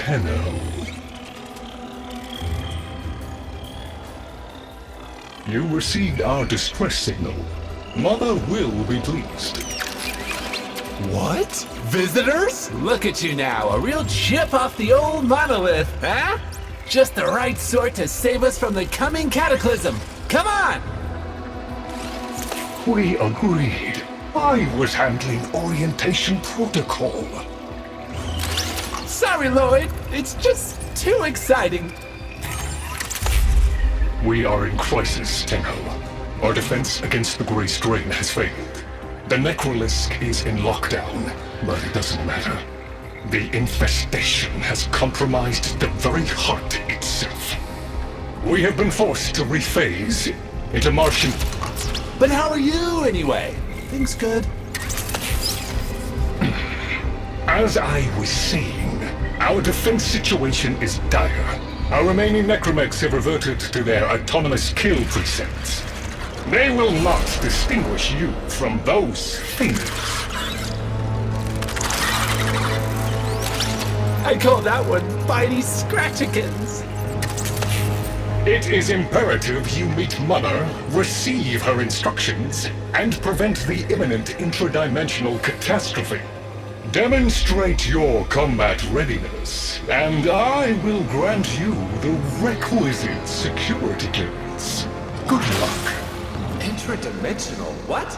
Tenno. You received our distress signal. Mother will be pleased. What? Visitors? Look at you now, a real chip off the old monolith, huh? Just the right sort to save us from the coming cataclysm. Come on! We agreed. I was handling orientation protocol. Sorry, Lloyd. It's just too exciting. We are in crisis, Tenno. Our defense against the Grey Strain has failed. The Necrolisk is in lockdown, but it doesn't matter. The infestation has compromised the very heart itself. We have been forced to rephase into Martian... But how are you, anyway? Things good? As I was saying, our defense situation is dire. Our remaining necromechs have reverted to their autonomous kill precepts. They will not distinguish you from those things. I call that one Bitey Scratchikins. It is imperative you meet Mother, receive her instructions, and prevent the imminent intradimensional catastrophe. Demonstrate your combat readiness, and I will grant you the requisite security clearance. Good luck. Intradimensional what?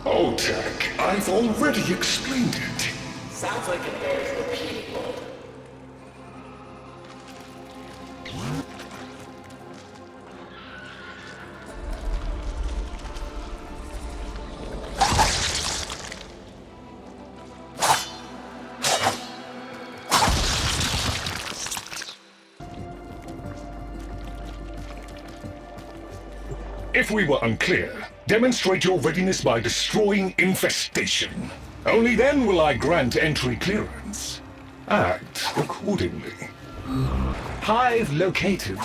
Oh, Tech, I've already explained it. Sounds like it bears repeating. If we were unclear, demonstrate your readiness by destroying infestation. Only then will I grant entry clearance. Act accordingly. Hive located.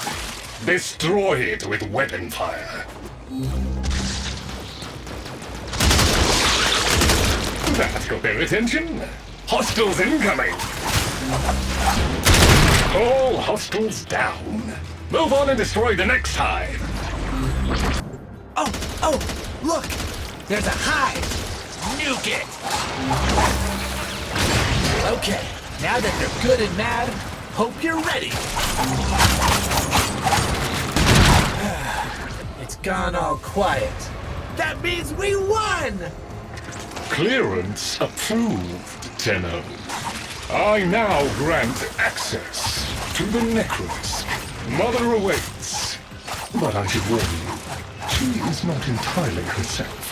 Destroy it with weapon fire. That got their attention. Hostiles incoming. All hostiles down. Move on and destroy the next hive. Oh, look! There's a hive! Nuke it! Okay, now that they're good and mad, hope you're ready! It's gone all quiet. That means we won! Clearance approved, Tenno. I now grant access to the Necrolisk. Mother awaits. But I should warn you, she is not entirely herself.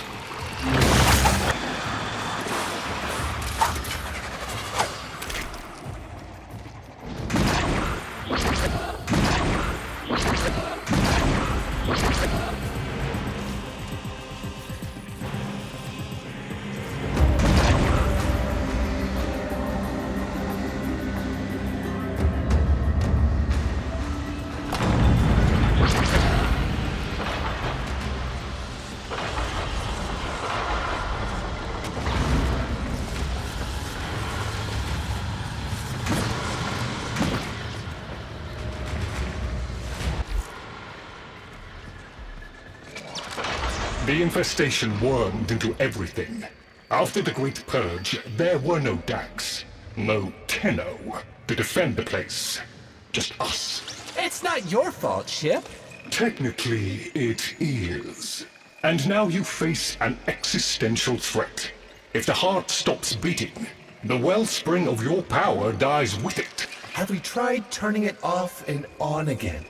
The infestation wormed into everything. After the Great Purge, there were no Dax, no Tenno to defend the place. Just us. It's not your fault, Ship. Technically, it is. And now you face an existential threat. If the heart stops beating, the wellspring of your power dies with it. Have we tried turning it off and on again?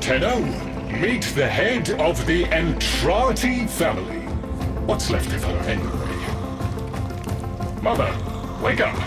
Tenno, meet the head of the Entrati family. What's left of her, anyway? Mother, wake up!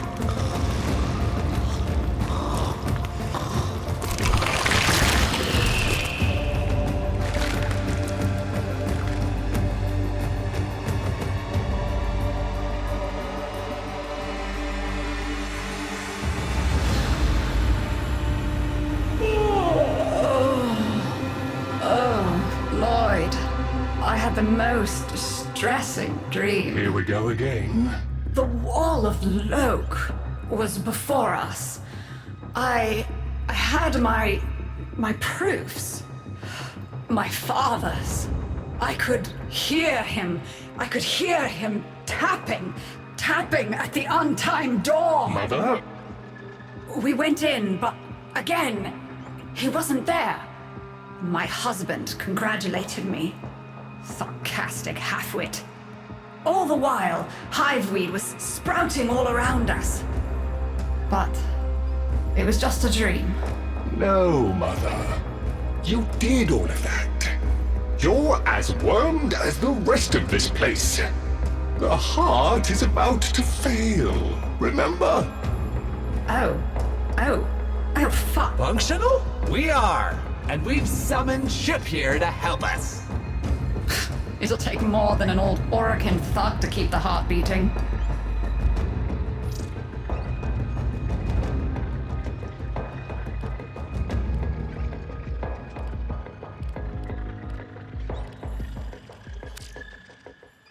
I had the most distressing dream. Here we go again. The wall of Loke was before us. I had my proofs. My father's. I could hear him. I could hear him tapping at the untimed door. Mother? We went in, but again, he wasn't there. My husband congratulated me. Sarcastic halfwit. All the while, hiveweed was sprouting all around us. But it was just a dream. No, Mother. You did all of that. You're as wormed as the rest of this place. The heart is about to fail, remember? Oh, fuck. Functional? We are! And we've summoned Ship here to help us. It'll take more than an old Orokin thug to keep the heart beating.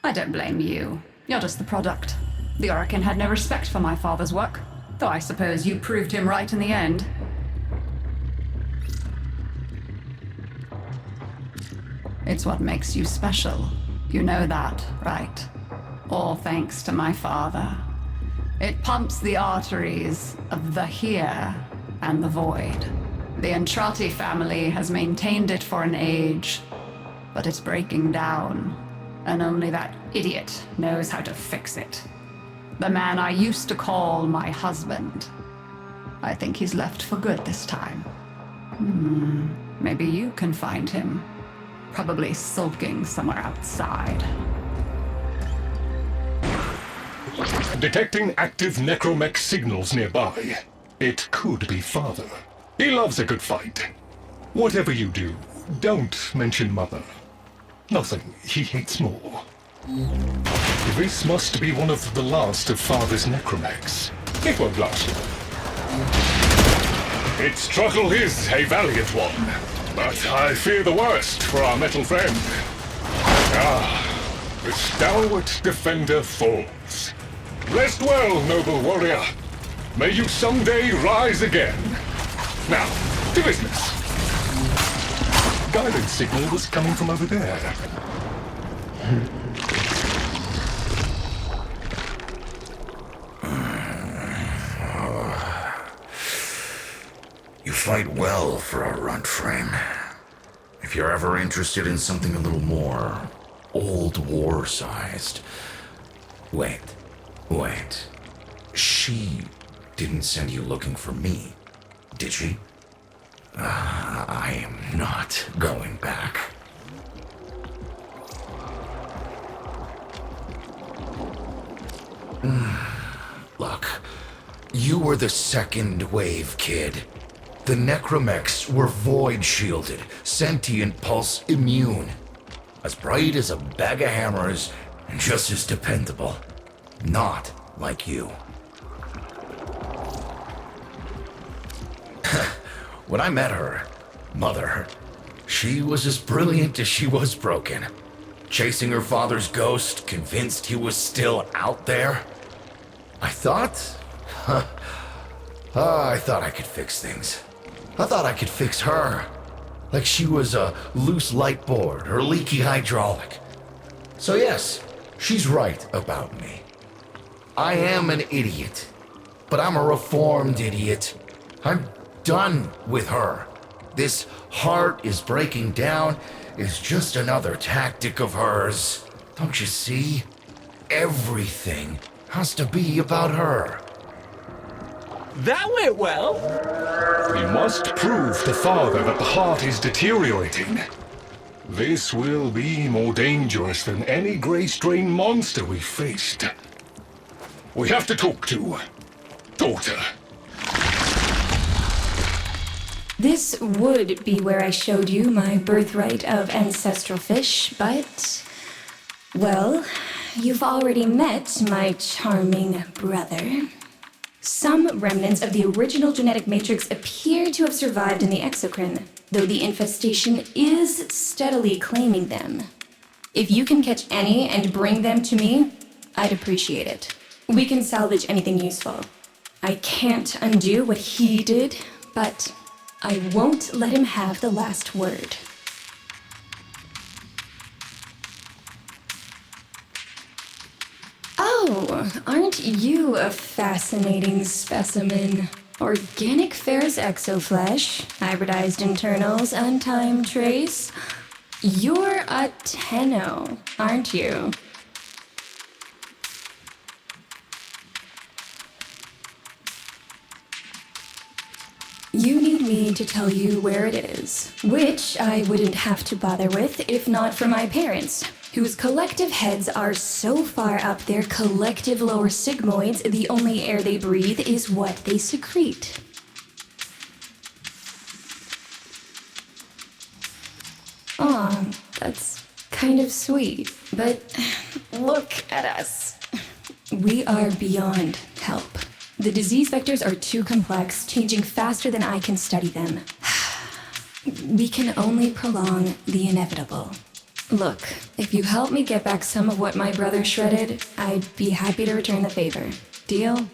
I don't blame you. You're just the product. The Orokin had no respect for my father's work, though I suppose you proved him right in the end. It's what makes you special. You know that, right? All thanks to my father. It pumps the arteries of the here and the void. The Entrati family has maintained it for an age, but it's breaking down, and only that idiot knows how to fix it. The man I used to call my husband. I think he's left for good this time. Maybe you can find him. Probably sulking somewhere outside. Detecting active necromech signals nearby. It could be Father. He loves a good fight. Whatever you do, don't mention Mother. Nothing he hates more. This must be one of the last of Father's necromechs. It won't last long. Its struggle is a valiant one. But I fear the worst for our metal friend. The stalwart defender falls. Rest well, noble warrior. May you someday rise again. Now, to business. Guidance signal was coming from over there. You fight well for a runt frame. If you're ever interested in something a little more old war-sized... Wait. She didn't send you looking for me, did she? I am not going back. Look, you were the second wave, kid. The necromechs were void-shielded, sentient pulse immune. As bright as a bag of hammers, and just as dependable. Not like you. When I met her, Mother, she was as brilliant as she was broken. Chasing her father's ghost, convinced he was still out there. I thought I could fix things. I thought I could fix her. Like she was a loose light board or leaky hydraulic. So yes, she's right about me. I am an idiot. But I'm a reformed idiot. I'm done with her. This heart is breaking down is just another tactic of hers. Don't you see? Everything has to be about her. That went well. We must prove to Father that the heart is deteriorating. This will be more dangerous than any Grey Strain monster we've faced. We have to talk to Daughter. This would be where I showed you my birthright of ancestral fish, but... well, you've already met my charming brother. Some remnants of the original genetic matrix appear to have survived in the exocrine, though the infestation is steadily claiming them. If you can catch any and bring them to me, I'd appreciate it. We can salvage anything useful. I can't undo what he did, but I won't let him have the last word. Oh, aren't you a fascinating specimen? Organic ferrous exoflesh, hybridized internals, untimed trace. You're a Tenno, aren't you? You need me to tell you where it is, which I wouldn't have to bother with if not for my parents, whose collective heads are so far up their collective lower sigmoids, the only air they breathe is what they secrete. Aw, that's kind of sweet, but look at us. We are beyond help. The disease vectors are too complex, changing faster than I can study them. We can only prolong the inevitable. Look, if you help me get back some of what my brother shredded, I'd be happy to return the favor. Deal?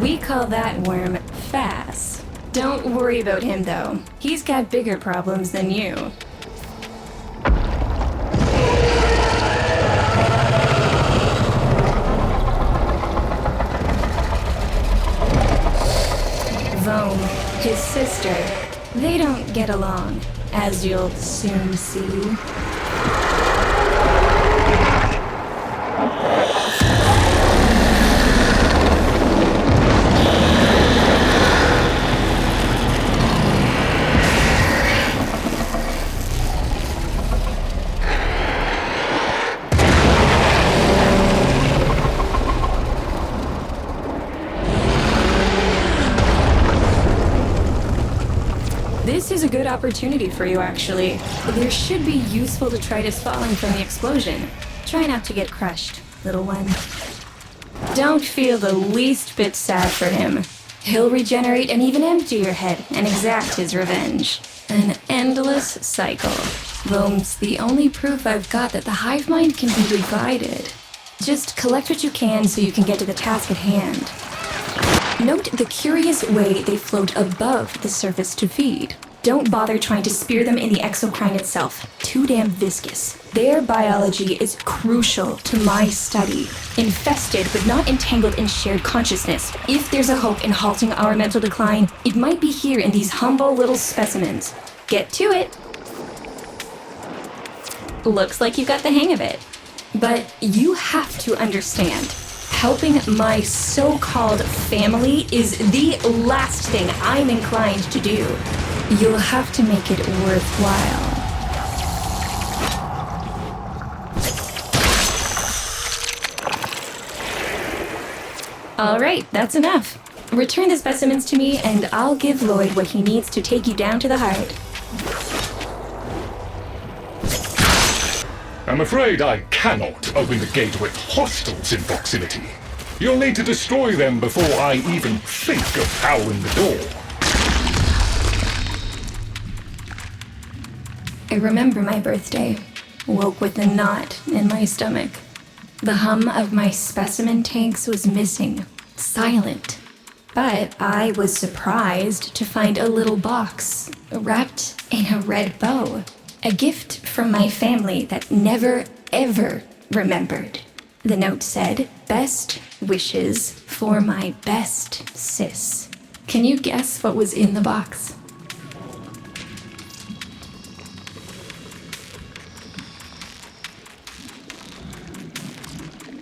We call that worm Fass. Don't worry about him, though. He's got bigger problems than you. Vome, his sister, they don't get along, as you'll soon see. This is a good opportunity for you, actually. There should be useful detritus falling from the explosion. Try not to get crushed, little one. Don't feel the least bit sad for him. He'll regenerate and even empty your head and exact his revenge. An endless cycle. Vome's the only proof I've got that the hive mind can be divided. Just collect what you can so you can get to the task at hand. Note the curious way they float above the surface to feed. Don't bother trying to spear them in the exocrine itself. Too damn viscous. Their biology is crucial to my study. Infested but not entangled in shared consciousness. If there's a hope in halting our mental decline, it might be here in these humble little specimens. Get to it. Looks like you got the hang of it. But you have to understand. Helping my so-called family is the last thing I'm inclined to do. You'll have to make it worthwhile. All right, that's enough. Return the specimens to me, and I'll give Lloyd what he needs to take you down to the heart. I'm afraid I cannot open the gate with hostiles in proximity. You'll need to destroy them before I even think of powering the door. I remember my birthday. Woke with a knot in my stomach. The hum of my specimen tanks was missing. Silent. But I was surprised to find a little box wrapped in a red bow. A gift from my family that never, ever remembered. The note said, "Best wishes for my best sis." Can you guess what was in the box?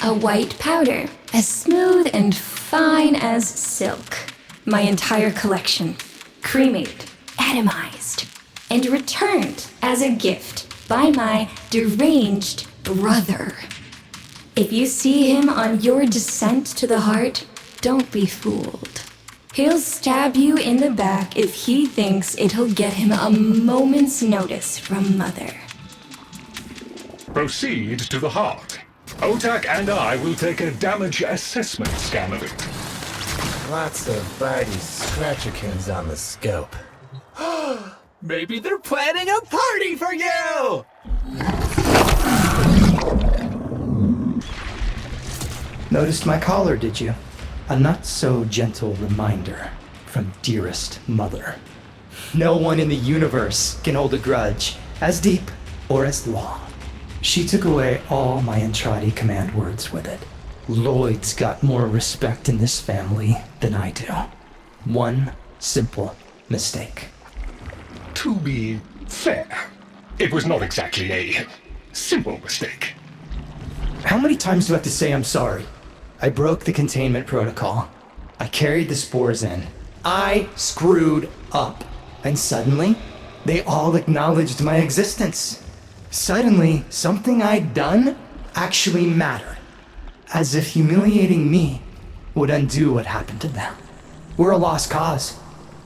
A white powder, as smooth and fine as silk. My entire collection, cremated, atomized, and returned as a gift by my deranged brother. If you see him on your descent to the heart, don't be fooled. He'll stab you in the back if he thinks it'll get him a moment's notice from Mother. Proceed to the heart. Otak and I will take a damage assessment scan of it. Lots of bitey scratchikins on the scope. Maybe they're planning a party for you! Noticed my collar, did you? A not-so-gentle reminder from dearest mother. No one in the universe can hold a grudge as deep or as long. She took away all my Entrati command words with it. Lloyd's got more respect in this family than I do. One simple mistake. To be fair, it was not exactly a simple mistake. How many times do I have to say I'm sorry? I broke the containment protocol. I carried the spores in. I screwed up. And suddenly, they all acknowledged my existence. Suddenly, something I'd done actually mattered. As if humiliating me would undo what happened to them. We're a lost cause.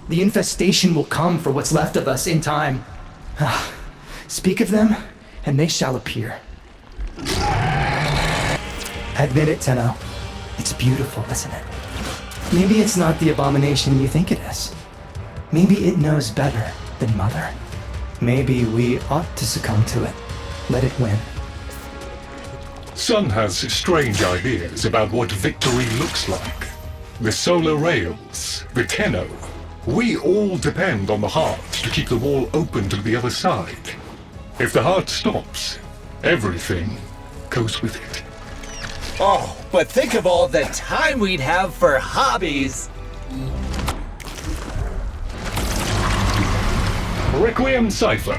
The infestation will come for what's left of us in time. Speak of them, and they shall appear. Admit it, Tenno. It's beautiful, isn't it? Maybe it's not the abomination you think it is. Maybe it knows better than Mother. Maybe we ought to succumb to it. Let it win. Sun has strange ideas about what victory looks like. The solar rails, the Tenno. We all depend on the heart to keep the wall open to the other side. If the heart stops, everything goes with it. Oh, but think of all the time we'd have for hobbies! Requiem Cipher.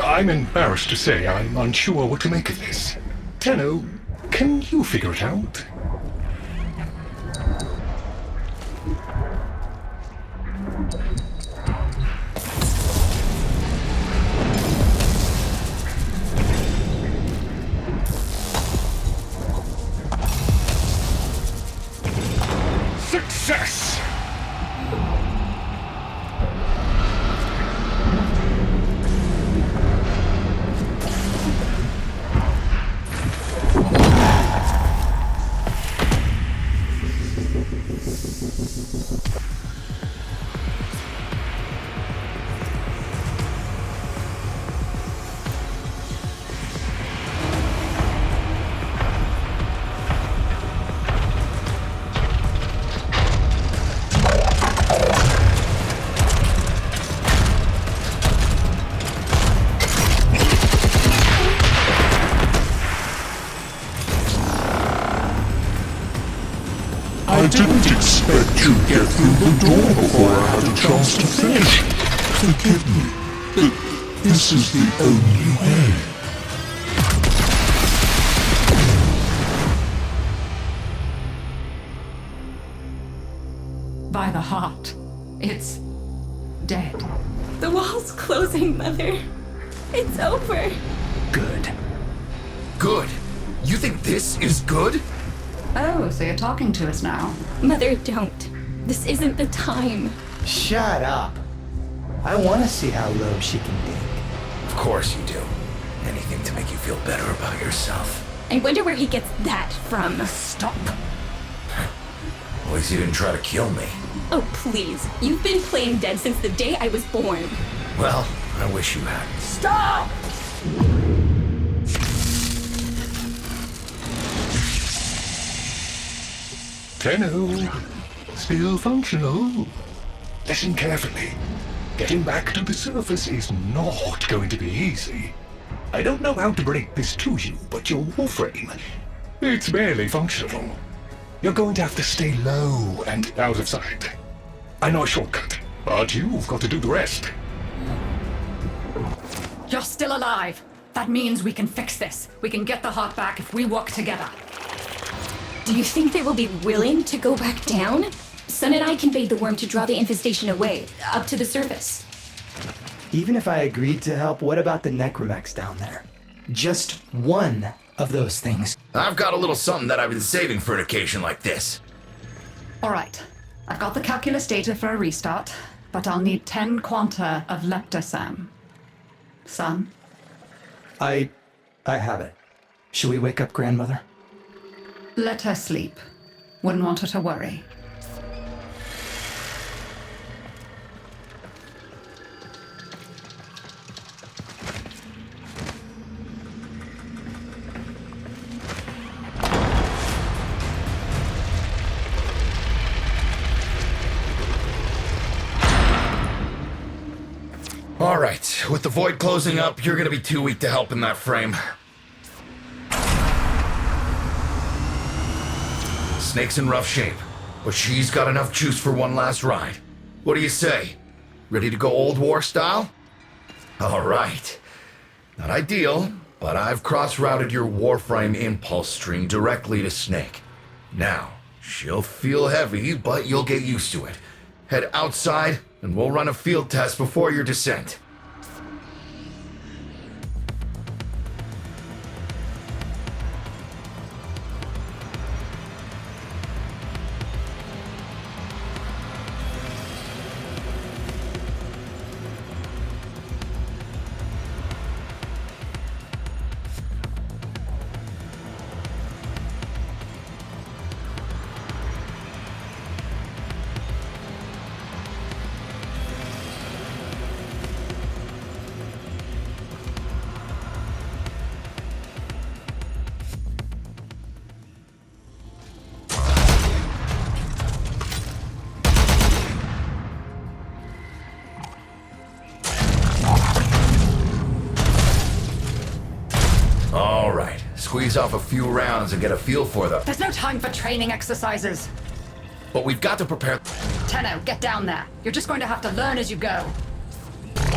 I'm embarrassed to say I'm unsure what to make of this. Tenno, can you figure it out? Success! I didn't expect to get through the door before I had a chance to finish. Forgive me, but this is the only way. By the heart. It's dead. The wall's closing, Mother. It's over. Good. Good? You think this is good? Oh, so you're talking to us now. Mother, don't. This isn't the time. Shut up. I want to see how low she can dig. Of course you do. Anything to make you feel better about yourself. I wonder where he gets that from. Stop. At least you didn't try to kill me. Oh, please. You've been playing dead since the day I was born. Well, I wish you hadn't. Stop! Tenno, still functional. Listen carefully. Getting back to the surface is not going to be easy. I don't know how to break this to you, but your Warframe, it's barely functional. You're going to have to stay low and out of sight. I know a shortcut, but you've got to do the rest. You're still alive. That means we can fix this. We can get the heart back if we work together. Do you think they will be willing to go back down? Sun and I conveyed the worm to draw the infestation away, up to the surface. Even if I agreed to help, what about the necromex down there? Just one of those things. I've got a little something that I've been saving for an occasion like this. All right. I've got the calculus data for a restart, but I'll need 10 quanta of leptosam. Son? I have it. Should we wake up grandmother? Let her sleep. Wouldn't want her to worry. Alright, with the void closing up, you're gonna be too weak to help in that frame. Snake's in rough shape, but she's got enough juice for one last ride. What do you say? Ready to go old war style? Alright. Not ideal, but I've cross-routed your Warframe impulse string directly to Snake. Now, she'll feel heavy, but you'll get used to it. Head outside, and we'll run a field test before your descent. Alright, squeeze off a few rounds and get a feel for them. There's no time for training exercises. But we've got to prepare. Tenno, get down there. You're just going to have to learn as you go.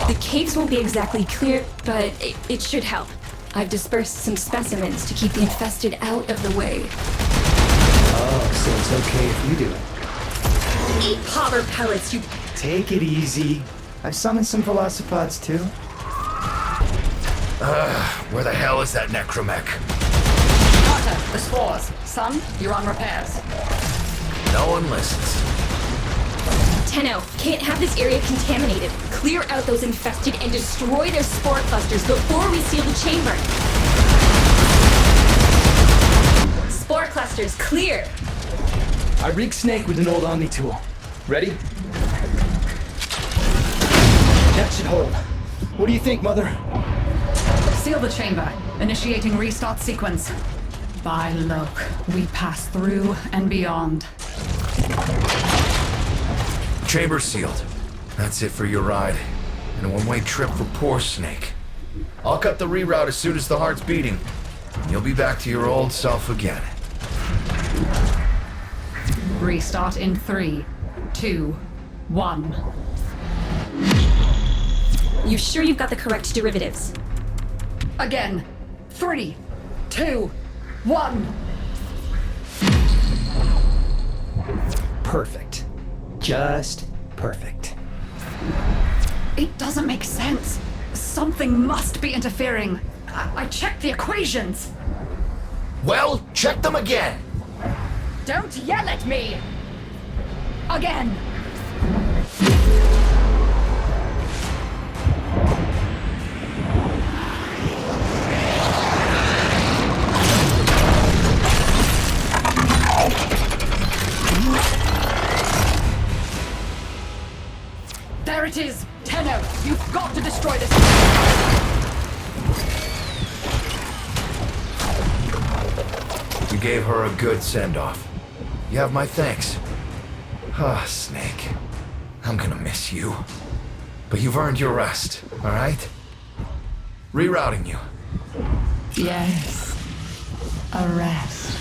The caves won't be exactly clear, but it should help. I've dispersed some specimens to keep the infested out of the way. Oh, so it's okay if you do it. Eat powder pellets, you... Take it easy. I've summoned some velocipods too. Where the hell is that necromech? Carter, the spores. Son, you're on repairs. No one listens. Tenno, can't have this area contaminated. Clear out those infested and destroy their spore clusters before we seal the chamber. Spore clusters, clear! I rigged Snake with an old Omni tool. Ready? That should hold. What do you think, Mother? Seal the chamber. Initiating restart sequence. By Loke, we pass through and beyond. Chamber sealed. That's it for your ride. And a one-way trip for poor Snake. I'll cut the reroute as soon as the heart's beating. And you'll be back to your old self again. Restart in 3, 2, 1. You sure you've got the correct derivatives? Again. 3, 2, 1. Perfect. Just perfect. It doesn't make sense. Something must be interfering. I checked the equations. Well, check them again! Don't yell at me! Again! There it is! Tenno, you've got to destroy this! You gave her a good send-off. You have my thanks. Ah, Snake. I'm gonna miss you. But you've earned your rest, alright? Rerouting you. Yes. A rest.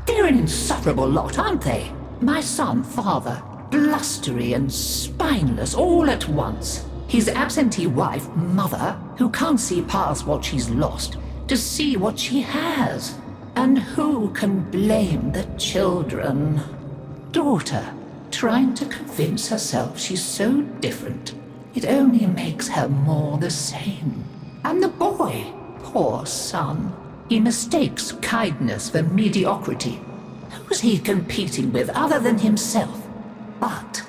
They're an insufferable lot, aren't they? My son, father, blustery and spineless all at once. His absentee wife, mother, who can't see past what she's lost to see what she has. And who can blame the children? Daughter, trying to convince herself she's so different. It only makes her more the same. And the boy, poor son, he mistakes kindness for mediocrity. Who's he competing with other than himself? But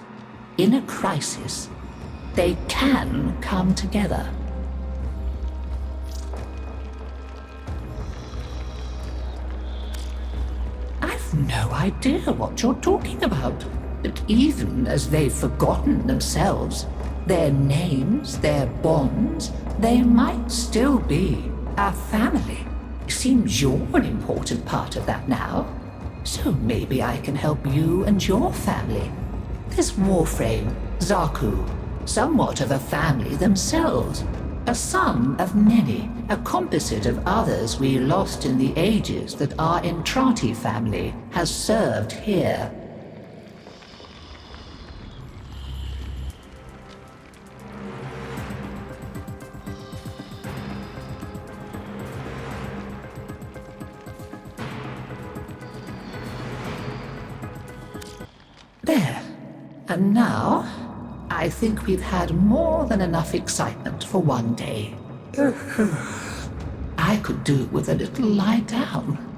in a crisis, they can come together. I've no idea what you're talking about. But even as they've forgotten themselves, their names, their bonds, they might still be our family. Seems you're an important part of that now. So maybe I can help you and your family. This Warframe, Zaku, somewhat of a family themselves. A sum of many, a composite of others we lost in the ages that our Entrati family has served here. There. And now, I think we've had more than enough excitement for one day. I could do with a little lie down.